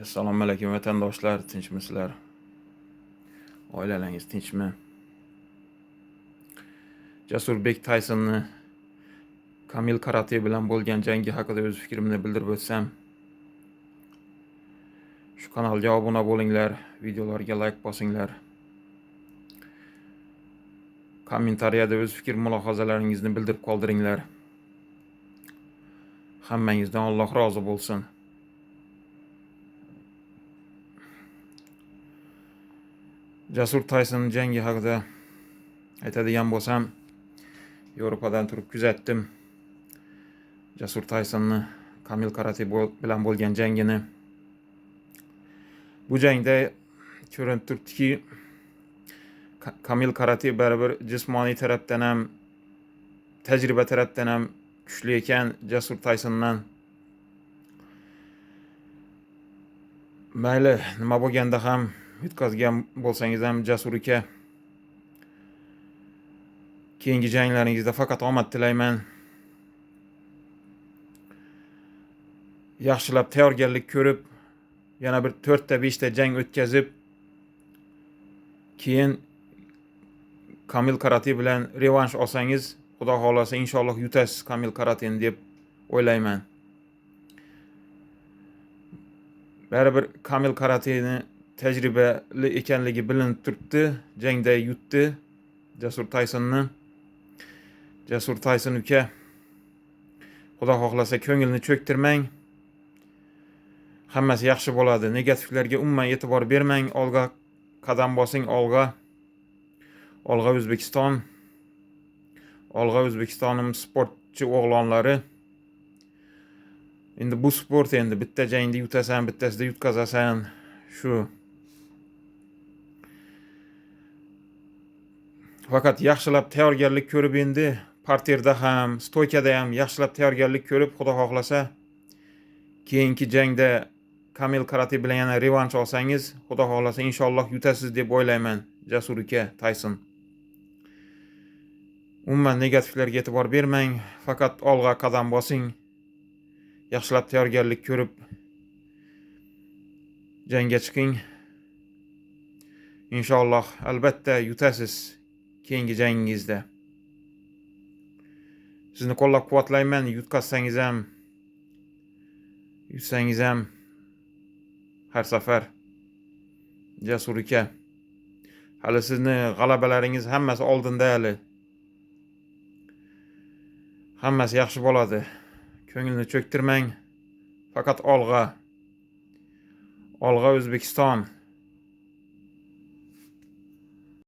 Assalomu alaykum vatandoshlar, tinchmisizlar? Oilalaringiz tinchmi? Jasurbek Taysonni Kamil Karate bilan bo'lgan jangi haqida o'z fikrimni bildirib o'tsam, shu kanalga obuna bo'linglar, videolarga like bosinglar. Kommentariyada o'z fikr mulohazalaringizni bildirib qoldiringlar. Hammangizdan Alloh rozi bo'lsin. Jasur Tayson jangi haqida aytadigan bo'lsam, Yevropadan turib kuzatdim. Jasur Taysonni Kamil Karate bilan bo'lgan jangini. Bu jangda ko'rinib turibdiki, Kamil Karate baribir jismoniy tarafdan ham, tajriba tarafdan ham kuchli ekan Jasur Taysondan. Mayli, nima bo'lganda ham yutqazgan bo'lsangiz ham Jasur aka, keyingi janglaringizda faqat omad tilayman. Yaxshilab tayyorgarlik ko'rib, yana bir 4 ta 5 ta jang o'tkazib, keyin Kamil Karate bilan revansh olsangiz, Xudo xolasa inshaalloh yutasiz Kamil Karateni deb o'ylayman. Baribir Kamil Karateni tajribali ekanligi bilinib turibdi. Jangda yutdi Jasur Taysonni. Jasur Tayson uka, Xudo xohlasa ko'ngilni cho'ktirmang. Hammasi yaxshi bo'ladi. Negativlarga umuman e'tibor bermang. Olg'a qadam bosing, olg'a. Olg'a O'zbekiston. Olg'a O'zbekistonim sportchi o'g'lonlari. Endi bu sport, endi bitta jangda yutasan, bittasida yutqazasan. Shu. Faqat yaxshilab tayyorgarlik ko'rib, endi parterda ham, stoykada ham yaxshilab tayyorgarlik ko'rib, Xudo xohlasa keyingi jangda Kamil Karate bilan yana revansh olsangiz, Xudo xohlasa inshaalloh yutasiz deb o'ylayman, Jasur aka Tayson. Umuman negativlarga e'tibor bermang, faqat olg'a qadam bosing. Yaxshilab tayyorgarlik ko'rib jangga chiqing. Inshaalloh albatta yutasiz keyingi jangingizda. Sizni qo'llab-quvvatlayman, yutqazsangiz ham, yutsangiz ham har safar. Jasur aka, hali sizni g'alabalaringiz hammasi oldinda hali. Hammasi yaxshi bo'ladi. Ko'ngilni cho'ktirmang. Faqat olg'a. Olg'a O'zbekiston.